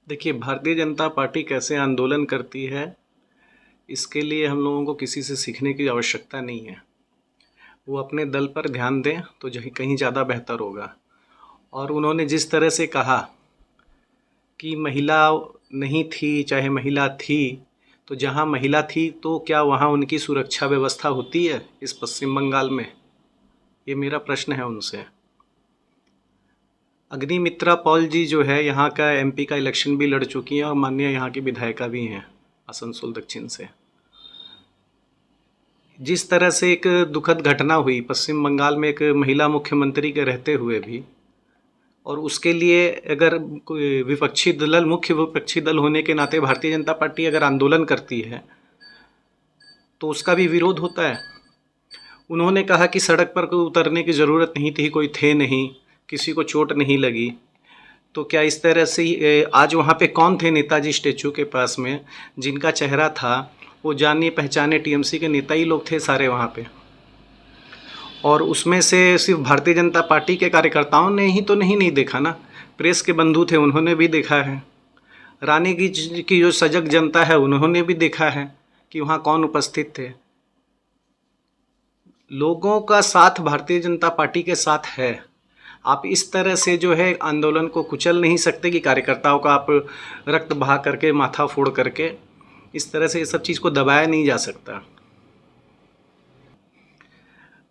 देखिए, भारतीय जनता पार्टी कैसे आंदोलन करती है, इसके लिए हम लोगों को किसी से सीखने की आवश्यकता नहीं है। वो अपने दल पर ध्यान दें तो कहीं ज़्यादा बेहतर होगा। और उन्होंने जिस तरह से कहा कि महिला नहीं थी, चाहे महिला थी, तो जहाँ महिला थी तो क्या वहाँ उनकी सुरक्षा व्यवस्था होती है इस पश्चिम बंगाल में? ये मेरा प्रश्न है उनसे। अग्निमित्रा पॉल जी जो है, यहाँ का एमपी का इलेक्शन भी लड़ चुकी हैं और माननीय यहाँ की विधायिका भी हैं आसनसोल दक्षिण से। जिस तरह से एक दुखद घटना हुई पश्चिम बंगाल में एक महिला मुख्यमंत्री के रहते हुए भी, और उसके लिए अगर कोई मुख्य विपक्षी दल होने के नाते भारतीय जनता पार्टी अगर आंदोलन करती है तो उसका भी विरोध होता है। उन्होंने कहा कि सड़क पर कोई उतरने की ज़रूरत नहीं थी, कोई थे नहीं, किसी को चोट नहीं लगी। तो क्या इस तरह से आज वहाँ पे कौन थे नेताजी स्टेचू के पास में जिनका चेहरा था वो जाने पहचाने टीएमसी के नेता ही लोग थे सारे वहाँ पे, और उसमें से सिर्फ भारतीय जनता पार्टी के कार्यकर्ताओं ने ही तो नहीं देखा ना, प्रेस के बंधु थे उन्होंने भी देखा है। रानी की जो सजग जनता है उन्होंने भी देखा है कि वहाँ कौन उपस्थित थे। लोगों का साथ भारतीय जनता पार्टी के साथ है। आप इस तरह से जो है आंदोलन को कुचल नहीं सकते कि कार्यकर्ताओं का आप रक्त बहा करके, माथा फोड़ करके, इस तरह से ये सब चीज़ को दबाया नहीं जा सकता।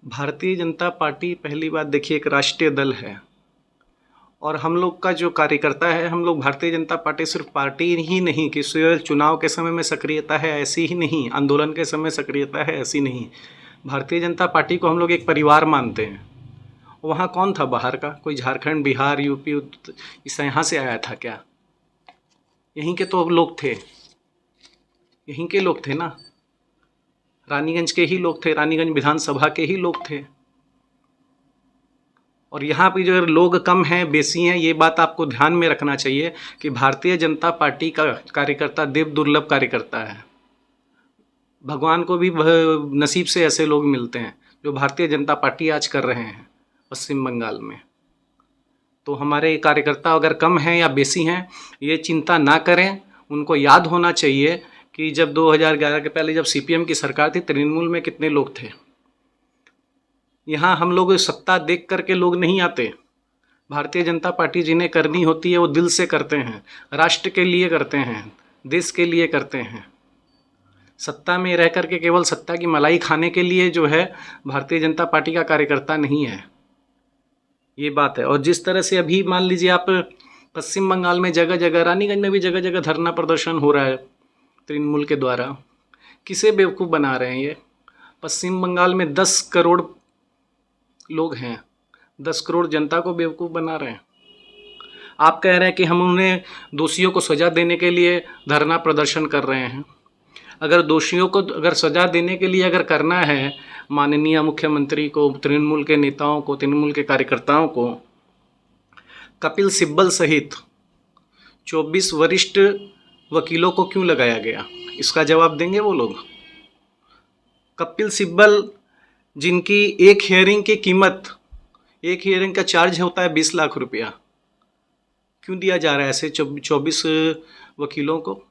भारतीय जनता पार्टी, पहली बात देखिए, एक राष्ट्रीय दल है और हम लोग का जो कार्यकर्ता है, हम लोग भारतीय जनता पार्टी सिर्फ पार्टी ही नहीं कि सिर्फ चुनाव के समय में सक्रियता है ऐसी ही नहीं, आंदोलन के समय सक्रियता है ऐसी नहीं। भारतीय जनता पार्टी को हम लोग एक परिवार मानते हैं। वहाँ कौन था बाहर का? कोई झारखंड, बिहार, यूपी इस यहाँ से आया था क्या? यहीं के तो लोग थे, यहीं के लोग थे ना, रानीगंज के ही लोग थे, रानीगंज विधानसभा के ही लोग थे। और यहाँ पे जो लोग कम हैं बेसी हैं, ये बात आपको ध्यान में रखना चाहिए कि भारतीय जनता पार्टी का कार्यकर्ता देव दुर्लभ कार्यकर्ता है। भगवान को भी नसीब से ऐसे लोग मिलते हैं जो भारतीय जनता पार्टी आज कर रहे हैं पश्चिम बंगाल में। तो हमारे कार्यकर्ता अगर कम हैं या बेसी हैं, ये चिंता ना करें। उनको याद होना चाहिए कि जब 2011 के पहले जब सीपीएम की सरकार थी, तृणमूल में कितने लोग थे। यहाँ हम लोग सत्ता देख करके लोग नहीं आते। भारतीय जनता पार्टी जिन्हें करनी होती है वो दिल से करते हैं, राष्ट्र के लिए करते हैं, देश के लिए करते हैं। सत्ता में रह करके केवल सत्ता की मलाई खाने के लिए जो है भारतीय जनता पार्टी का कार्यकर्ता नहीं है, ये बात है। और जिस तरह से अभी मान लीजिए आप पश्चिम बंगाल में जगह जगह, रानीगंज में भी जगह जगह धरना प्रदर्शन हो रहा है तृणमूल के द्वारा। किसे बेवकूफ़ बना रहे हैं ये? पश्चिम बंगाल में 10 करोड़ लोग हैं, 10 करोड़ जनता को बेवकूफ़ बना रहे हैं। आप कह रहे हैं कि हम उन्हें दोषियों को सज़ा देने के लिए धरना प्रदर्शन कर रहे हैं। अगर दोषियों को अगर सज़ा देने के लिए अगर करना है माननीय मुख्यमंत्री को, तृणमूल के नेताओं को, तृणमूल के कार्यकर्ताओं को, कपिल सिब्बल सहित 24 वरिष्ठ वकीलों को क्यों लगाया गया? इसका जवाब देंगे वो लोग। कपिल सिब्बल जिनकी एक हियरिंग की कीमत, एक हियरिंग का चार्ज होता है 20 लाख रुपया, क्यों दिया जा रहा है ऐसे 24 वकीलों को?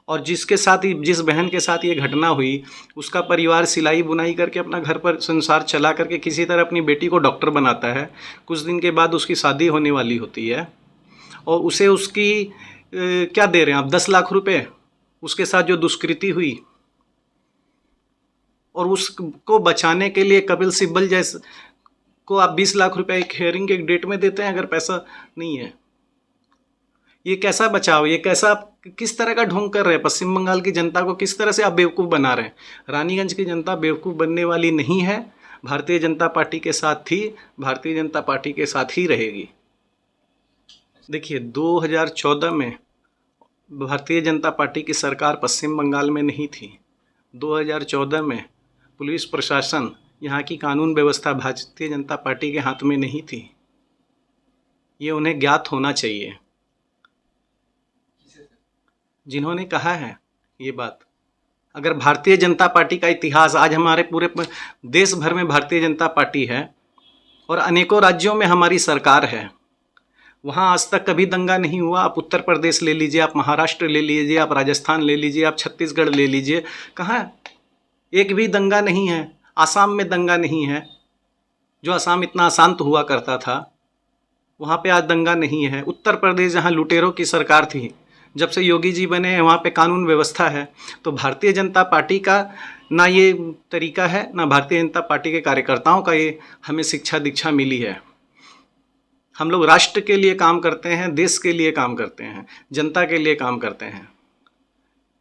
और जिसके साथ ही, जिस बहन के साथ ये घटना हुई, उसका परिवार सिलाई बुनाई करके अपना घर पर संसार चला करके किसी तरह अपनी बेटी को डॉक्टर बनाता है। कुछ दिन के बाद उसकी शादी होने वाली होती है और उसे उसकी क्या दे रहे हैं आप? 10 लाख रुपए। उसके साथ जो दुष्कृति हुई और उसको बचाने के लिए कपिल सिब्बल जैसे को आप 20 लाख रुपए एक हेयरिंग के डेट में देते हैं अगर पैसा नहीं है। ये कैसा बचाव? ये कैसा आप किस तरह का ढोंग कर रहे हैं? पश्चिम बंगाल की जनता को किस तरह से आप बेवकूफ़ बना रहे हैं? रानीगंज की जनता बेवकूफ़ बनने वाली नहीं है। भारतीय जनता पार्टी के साथ थी, भारतीय जनता पार्टी के साथ ही रहेगी। देखिए, 2014 में भारतीय जनता पार्टी की सरकार पश्चिम बंगाल में नहीं थी। 2014 में पुलिस प्रशासन, यहाँ की कानून व्यवस्था भारतीय जनता पार्टी के हाथ में नहीं थी। ये उन्हें ज्ञात होना चाहिए, जिन्होंने कहा है ये बात। अगर भारतीय जनता पार्टी का इतिहास, आज हमारे पूरे देश भर में भारतीय जनता पार्टी है और अनेकों राज्यों में हमारी सरकार है। वहाँ आज तक कभी दंगा नहीं हुआ। आप उत्तर प्रदेश ले लीजिए, आप महाराष्ट्र ले लीजिए, आप राजस्थान ले लीजिए, आप छत्तीसगढ़ ले लीजिए, कहाँ एक भी दंगा नहीं है। आसाम में दंगा नहीं है, जो आसाम इतना अशांत हुआ करता था, वहाँ पे आज दंगा नहीं है। उत्तर प्रदेश जहाँ लुटेरों की सरकार थी, जब से योगी जी बने हैं वहाँ पे कानून व्यवस्था है। तो भारतीय जनता पार्टी का ना ये तरीका है, ना भारतीय जनता पार्टी के कार्यकर्ताओं का ये हमें शिक्षा दीक्षा मिली है। हम लोग राष्ट्र के लिए काम करते हैं, देश के लिए काम करते हैं, जनता के लिए काम करते हैं।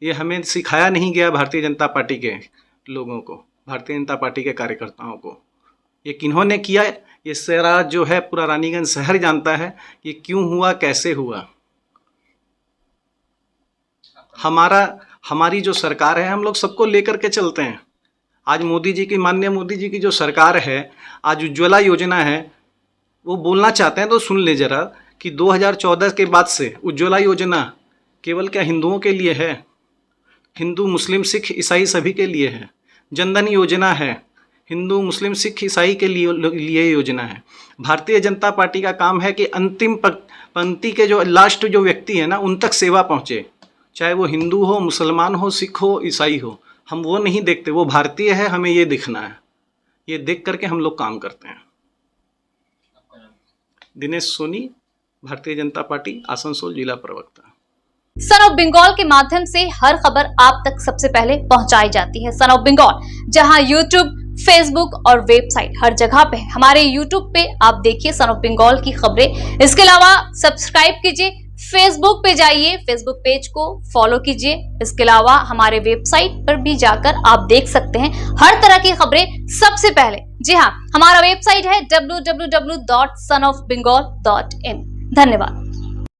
ये हमें सिखाया नहीं गया भारतीय जनता पार्टी के लोगों को, भारतीय जनता पार्टी के कार्यकर्ताओं को। ये किन्होंने किया, ये सारा जो है पूरा रानीगंज शहर जानता है ये क्यों हुआ, कैसे हुआ। हमारी जो सरकार है, हम लोग सबको लेकर के चलते हैं। आज मोदी जी की, माननीय मोदी जी की जो सरकार है, आज उज्ज्वला योजना है, वो बोलना चाहते हैं तो सुन ले जरा कि 2014 के बाद से उज्ज्वला योजना केवल क्या हिंदुओं के लिए है? हिंदू, मुस्लिम, सिख, ईसाई सभी के लिए है। जनधन योजना है, हिंदू, मुस्लिम, सिख, ईसाई के लिए योजना है। भारतीय जनता पार्टी का काम है कि अंतिम पंक्ति के जो लास्ट जो व्यक्ति है ना, उन तक सेवा पहुँचे, चाहे वो हिंदू हो, मुसलमान हो, सिख हो, ईसाई हो। हम वो नहीं देखते, वो भारतीय है, हमें ये दिखना है। ये देख करके हम लोग काम करते हैं। दिनेश सोनी, भारतीय जनता पार्टी, आसनसोल जिला प्रवक्ता। सन ऑफ बंगाल के माध्यम से हर खबर आप तक सबसे पहले पहुंचाई जाती है। सन ऑफ बंगाल, जहां यूट्यूब, फेसबुक और वेबसाइट हर जगह पे। हमारे यूट्यूब पे आप देखिए सन ऑफ बंगाल की खबरें। इसके अलावा सब्सक्राइब कीजिए, फेसबुक पे जाइए, फेसबुक पेज को फॉलो कीजिए। इसके अलावा हमारे वेबसाइट पर भी जाकर आप देख सकते हैं हर तरह की खबरें सबसे पहले। जी हाँ, हमारा वेबसाइट है www.sonofbengal.in। धन्यवाद।